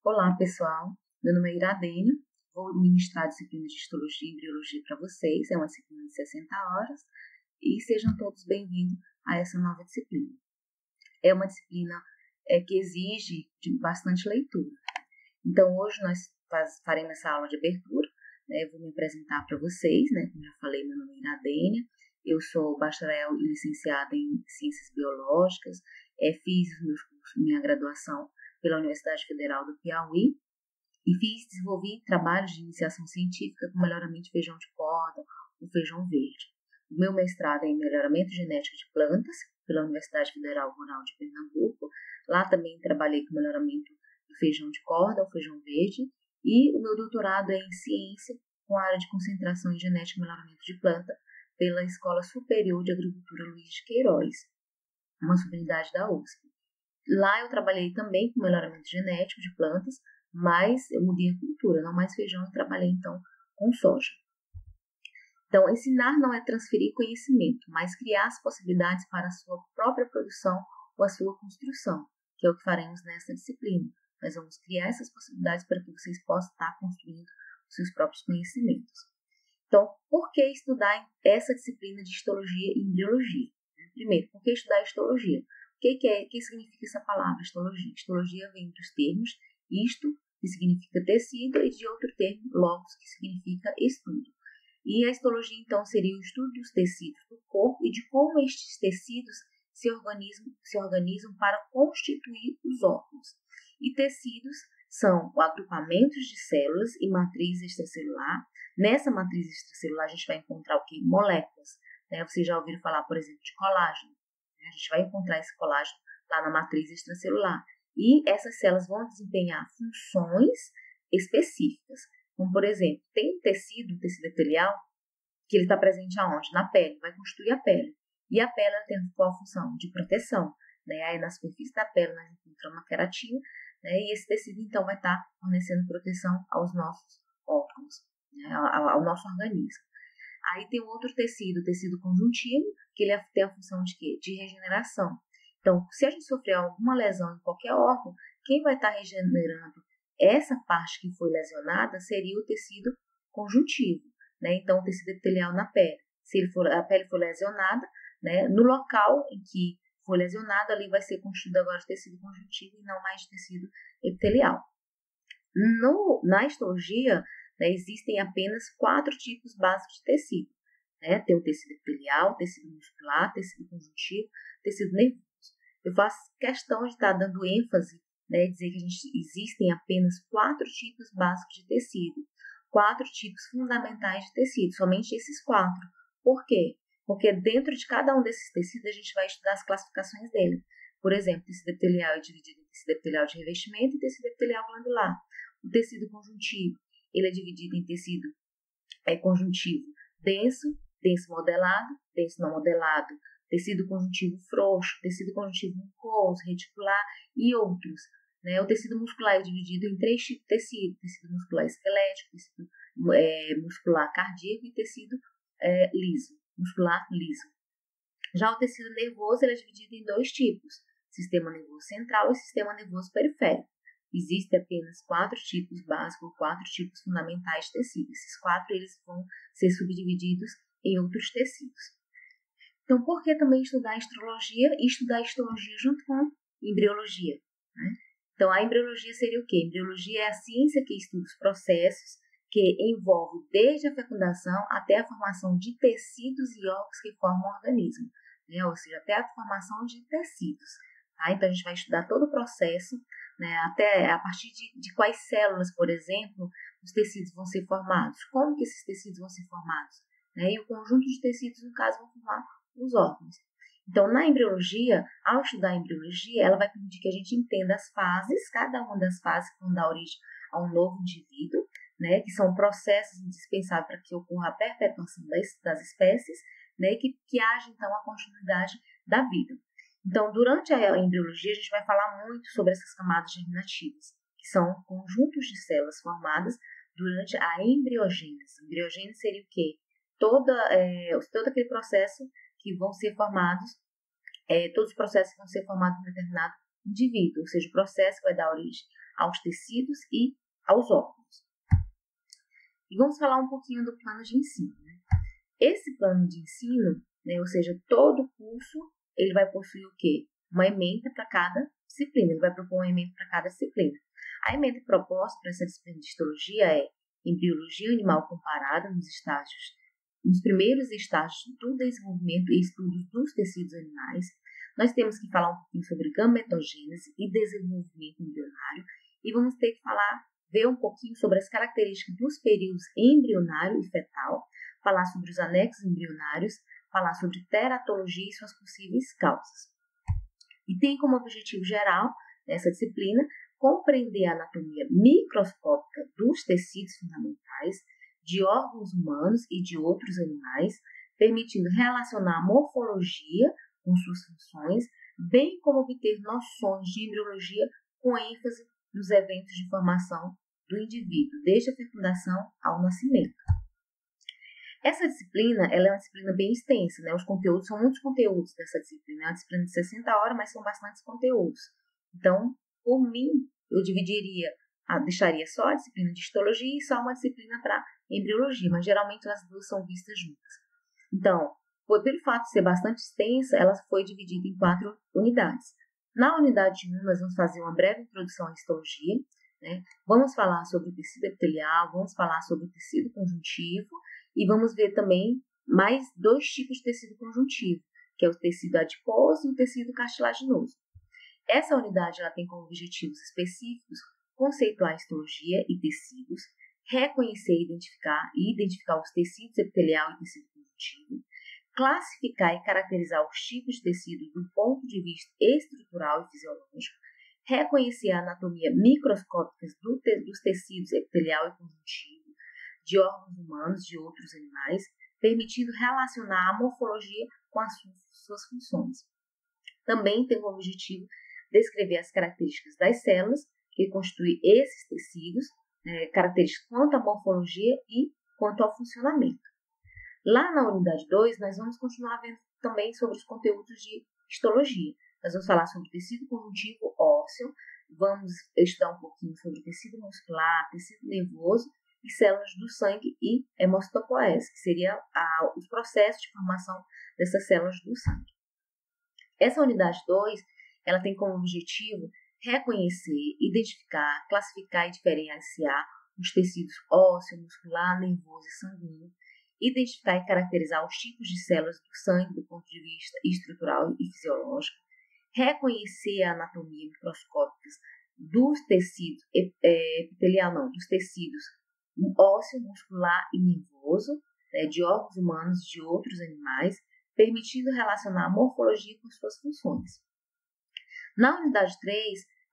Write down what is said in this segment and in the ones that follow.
Olá, pessoal. Meu nome é Iradênia. Vou ministrar a disciplina de Histologia e Embriologia para vocês. É uma disciplina de 60 horas e sejam todos bem-vindos a essa nova disciplina. É uma disciplina que exige de bastante leitura. Então, hoje nós faremos essa aula de abertura. Eu vou me apresentar para vocês, Como já falei, meu nome é Iradênia. Eu sou bacharel e licenciada em Ciências Biológicas. Fiz os meus cursos, minha graduação pela Universidade Federal do Piauí e desenvolvi trabalhos de iniciação científica com melhoramento de feijão de corda, o feijão verde. O meu mestrado é em melhoramento genético de plantas pela Universidade Federal Rural de Pernambuco. Lá também trabalhei com melhoramento do feijão de corda, o feijão verde, e o meu doutorado é em ciência com a área de concentração em genética e melhoramento de planta pela Escola Superior de Agricultura Luiz de Queiroz, uma subunidade da USP. Lá eu trabalhei também com melhoramento genético de plantas, mas eu mudei a cultura, não mais feijão, e trabalhei então com soja. Então, ensinar não é transferir conhecimento, mas criar as possibilidades para a sua própria produção ou a sua construção, que é o que faremos nessa disciplina. Nós vamos criar essas possibilidades para que vocês possam estar construindo os seus próprios conhecimentos. Então, por que estudar essa disciplina de histologia e embriologia? Primeiro, por que estudar histologia? O que significa essa palavra, histologia? Histologia vem dos termos histo, que significa tecido, e de outro termo, logos, que significa estudo. E a histologia, então, seria o estudo dos tecidos do corpo e de como estes tecidos se organizam para constituir os órgãos. E tecidos são agrupamentos de células e matriz extracelular. Nessa matriz extracelular, a gente vai encontrar o quê? Moléculas. Vocês já ouviram falar, por exemplo, de colágeno. A gente vai encontrar esse colágeno lá na matriz extracelular. E essas células vão desempenhar funções específicas. Como, por exemplo, tem um tecido epitelial, que ele está presente aonde? Na pele, vai constituir a pele. E a pele tem qual função? De proteção. Aí na superfície da pele nós encontramos a queratina, e esse tecido então vai estar fornecendo proteção aos nossos órgãos, ao nosso organismo. Aí tem outro tecido, o tecido conjuntivo, que ele tem a função de quê? De regeneração. Então, se a gente sofrer alguma lesão em qualquer órgão, quem vai estar regenerando essa parte que foi lesionada seria o tecido conjuntivo, Então, o tecido epitelial na pele. Se a pele for lesionada, no local em que foi lesionado, ali vai ser constituído agora de tecido conjuntivo e não mais de tecido epitelial. Na histologia, existem apenas 4 tipos básicos de tecido. Tem o tecido epitelial, tecido muscular, tecido conjuntivo, tecido nervoso. Eu faço questão de estar dando ênfase, dizer que existem apenas 4 tipos básicos de tecido, 4 tipos fundamentais de tecido, somente esses 4. Por quê? Porque dentro de cada um desses tecidos a gente vai estudar as classificações dele. Por exemplo, tecido epitelial é dividido em tecido epitelial de revestimento e tecido epitelial glandular. O tecido conjuntivo, ele é dividido em tecido conjuntivo denso, denso modelado, denso não modelado, tecido conjuntivo frouxo, tecido conjuntivo mucoso, reticular e outros. O tecido muscular é dividido em 3 tipos de tecido: tecido muscular esquelético, tecido muscular cardíaco e tecido muscular liso. Já o tecido nervoso ele é dividido em 2 tipos: sistema nervoso central e sistema nervoso periférico. Existem apenas 4 tipos básicos, 4 tipos fundamentais de tecido. Esses 4 eles vão ser subdivididos em outros tecidos. Então, por que também estudar histologia e estudar histologia junto com embriologia? Então, a embriologia seria o quê? Embriologia é a ciência que estuda os processos que envolvem desde a fecundação até a formação de tecidos e órgãos que formam o organismo, ou seja, até a formação de tecidos. Então, a gente vai estudar todo o processo, até a partir de quais células, por exemplo, os tecidos vão ser formados, como que esses tecidos vão ser formados, e o conjunto de tecidos, no caso, vão formar os órgãos. Então, na embriologia, ao estudar a embriologia, ela vai permitir que a gente entenda as fases, cada uma das fases que vão dar origem a um novo indivíduo, que são processos indispensáveis para que ocorra a perpetuação das espécies, e que haja, então, a continuidade da vida. Então, durante a embriologia, a gente vai falar muito sobre essas camadas germinativas, que são conjuntos de células formadas durante a embriogênese. Embriogênese seria o quê? Todo aquele processo que vão ser formados, todos os processos que vão ser formados em um determinado indivíduo, ou seja, o processo que vai dar origem aos tecidos e aos órgãos. E vamos falar um pouquinho do plano de ensino. Esse plano de ensino, ou seja, todo curso, ele vai possuir o quê? Uma ementa para cada disciplina, ele vai propor uma ementa para cada disciplina. A ementa proposta para essa disciplina de histologia é embriologia animal comparada nos primeiros estágios do desenvolvimento e estudos dos tecidos animais. Nós temos que falar um pouquinho sobre gametogênese e desenvolvimento embrionário e vamos ter que ver um pouquinho sobre as características dos períodos embrionário e fetal, falar sobre os anexos embrionários, falar sobre teratologia e suas possíveis causas. E tem como objetivo geral, nessa disciplina, compreender a anatomia microscópica dos tecidos fundamentais, de órgãos humanos e de outros animais, permitindo relacionar a morfologia com suas funções, bem como obter noções de embriologia com ênfase nos eventos de formação do indivíduo, desde a fecundação ao nascimento. Essa disciplina ela é uma disciplina bem extensa, Os conteúdos são muitos conteúdos dessa disciplina. É uma disciplina de 60 horas, mas são bastantes conteúdos. Então, por mim, eu deixaria só a disciplina de histologia e só uma disciplina para embriologia, mas geralmente as duas são vistas juntas. Então, pelo fato de ser bastante extensa, ela foi dividida em 4 unidades. Na unidade 1, nós vamos fazer uma breve introdução à histologia, Vamos falar sobre o tecido epitelial, vamos falar sobre o tecido conjuntivo e vamos ver também mais 2 tipos de tecido conjuntivo, que é o tecido adiposo e o tecido cartilaginoso. Essa unidade ela tem como objetivos específicos conceituar a histologia e tecidos, reconhecer e identificar os tecidos epitelial e tecido conjuntivo, classificar e caracterizar os tipos de tecido do ponto de vista estrutural e fisiológico, reconhecer a anatomia microscópica dos tecidos epitelial e conjuntivo, de órgãos humanos, de outros animais, permitindo relacionar a morfologia com as suas funções. Também tem como objetivo descrever as características das células que constituem esses tecidos, características quanto à morfologia e quanto ao funcionamento. Lá na unidade 2, nós vamos continuar vendo também sobre os conteúdos de histologia. Nós vamos falar sobre tecido conjuntivo ósseo, vamos estudar um pouquinho sobre tecido muscular, tecido nervoso e células do sangue e hemocitopoese, que seria os processos de formação dessas células do sangue. Essa unidade 2, ela tem como objetivo reconhecer, identificar, classificar e diferenciar os tecidos ósseo, muscular, nervoso e sanguíneo, identificar e caracterizar os tipos de células do sangue do ponto de vista estrutural e fisiológico, reconhecer a anatomia microscópica dos tecidos dos tecidos ósseo, muscular e nervoso, de órgãos humanos e de outros animais, permitindo relacionar a morfologia com suas funções. Na unidade 3,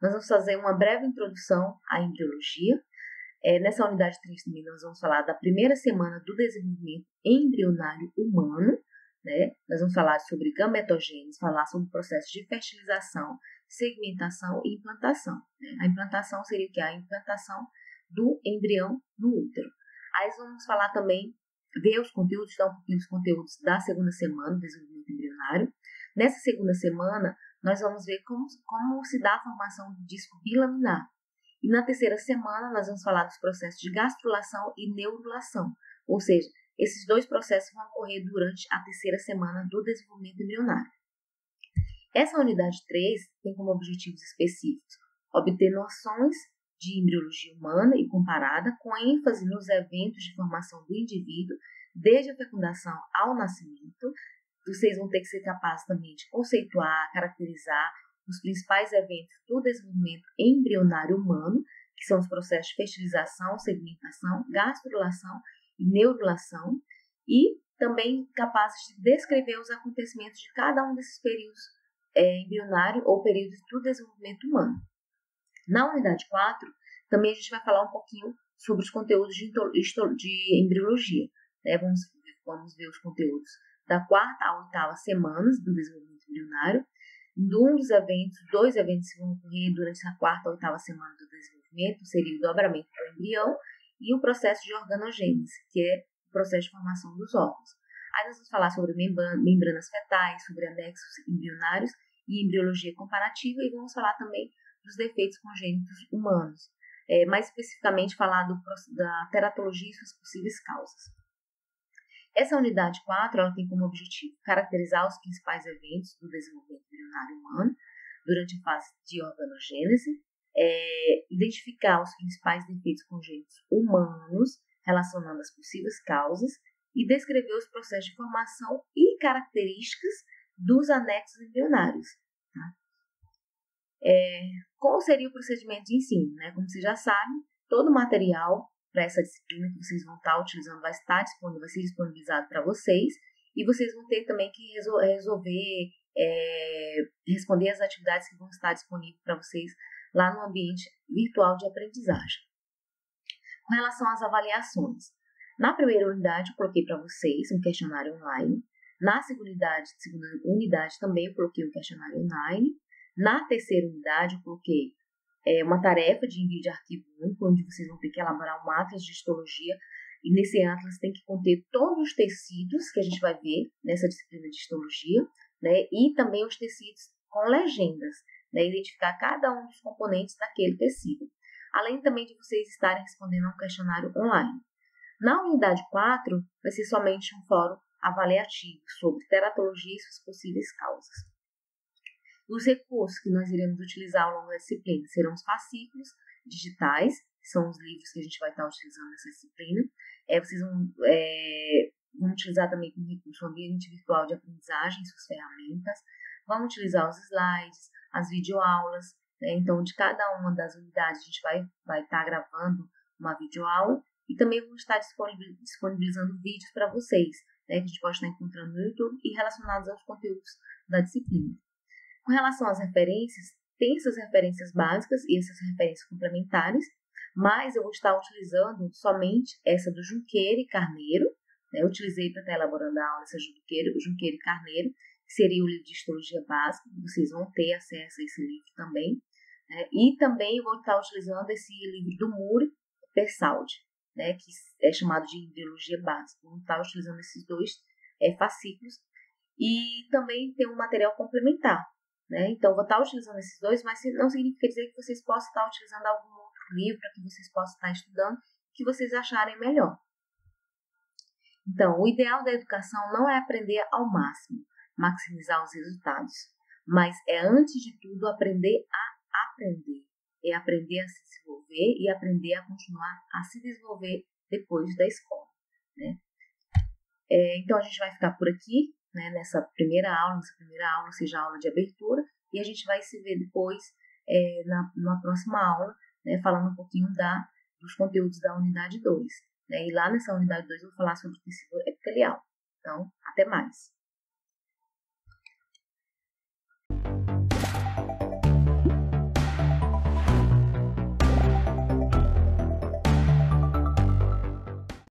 nós vamos fazer uma breve introdução à embriologia. Nessa unidade 3 também nós vamos falar da primeira semana do desenvolvimento embrionário humano, Nós vamos falar sobre gametogênese, falar sobre o processo de fertilização, segmentação e implantação. A implantação seria o que? A implantação do embrião no útero. Aí vamos falar também, ver os conteúdos, dar um pouquinho dos conteúdos da segunda semana do desenvolvimento embrionário. Nessa segunda semana, nós vamos ver como se dá a formação do disco bilaminar. E na terceira semana, nós vamos falar dos processos de gastrulação e neurulação, ou seja, esses 2 processos vão ocorrer durante a terceira semana do desenvolvimento embrionário. Essa unidade 3 tem como objetivos específicos obter noções de embriologia humana e comparada, com ênfase nos eventos de formação do indivíduo, desde a fecundação ao nascimento. Vocês vão ter que ser capazes também de conceituar, caracterizar os principais eventos do desenvolvimento embrionário humano, que são os processos de fertilização, segmentação, gastrulação e neurulação, e também capazes de descrever os acontecimentos de cada um desses períodos embrionário ou períodos do desenvolvimento humano. Na unidade 4, também a gente vai falar um pouquinho sobre os conteúdos de embriologia. Vamos ver os conteúdos da 4ª à 8ª semanas do desenvolvimento embrionário. Dois eventos que vão ocorrer durante a 4ª à 8ª semana do desenvolvimento seria o dobramento do embrião e o processo de organogênese, que é o processo de formação dos órgãos. Aí nós vamos falar sobre membranas fetais, sobre anexos embrionários e embriologia comparativa, e vamos falar também dos defeitos congênitos humanos. Mais especificamente falar da teratologia e suas possíveis causas. Essa unidade 4 ela tem como objetivo caracterizar os principais eventos do desenvolvimento embrionário humano durante a fase de organogênese, identificar os principais defeitos congênitos humanos, relacionando as possíveis causas, e descrever os processos de formação e características dos anexos embrionários. Tá? Qual seria o procedimento de ensino? Né? Como vocês já sabem, todo o material para essa disciplina que vocês vão estar utilizando vai ser disponibilizado para vocês, e vocês vão ter também que responder as atividades que vão estar disponíveis para vocês lá no ambiente virtual de aprendizagem. Com relação às avaliações, na primeira unidade eu coloquei para vocês um questionário online, na segunda unidade também eu coloquei um questionário online, na terceira unidade eu coloquei uma tarefa de envio de arquivo único, onde vocês vão ter que elaborar um atlas de histologia, e nesse atlas tem que conter todos os tecidos que a gente vai ver nessa disciplina de histologia, né, e também os tecidos com legendas, né, identificar cada um dos componentes daquele tecido, além também de vocês estarem respondendo a um questionário online. Na unidade 4, vai ser somente um fórum avaliativo sobre teratologia e suas possíveis causas. Os recursos que nós iremos utilizar ao longo da disciplina serão os fascículos digitais, que são os livros que a gente vai estar utilizando nessa disciplina. Vocês vão utilizar também como recurso o ambiente virtual de aprendizagem, suas ferramentas. Vão utilizar os slides, as videoaulas. Né? Então, de cada uma das unidades, a gente vai estar gravando uma videoaula e também vamos estar disponibilizando vídeos para vocês, né? Que a gente pode estar encontrando no YouTube e relacionados aos conteúdos da disciplina. Com relação às referências, tem essas referências básicas e essas referências complementares, mas eu vou estar utilizando somente essa do Junqueira e Carneiro, né? Eu utilizei para estar elaborando a aula essa Junqueira e Carneiro, que seria o livro de histologia básica, vocês vão ter acesso a esse livro também, né? E também vou estar utilizando esse livro do Moore Persaldi, né? Que é chamado de embriologia básica. Vou estar utilizando esses dois fascículos, e também tem um material complementar. Né? Então, vou estar utilizando esses dois, mas não significa dizer que vocês possam estar utilizando algum outro livro para que vocês possam estar estudando, que vocês acharem melhor. Então, o ideal da educação não é aprender ao máximo, maximizar os resultados, mas é, antes de tudo, aprender a aprender. É aprender a se desenvolver e aprender a continuar a se desenvolver depois da escola. Né? Então, a gente vai ficar por aqui. Né, nessa primeira aula, seja a aula de abertura, e a gente vai se ver depois na próxima aula, né, falando um pouquinho dos conteúdos da unidade 2. Né, e lá nessa unidade 2 eu vou falar sobre o tecido epitelial. Então, até mais!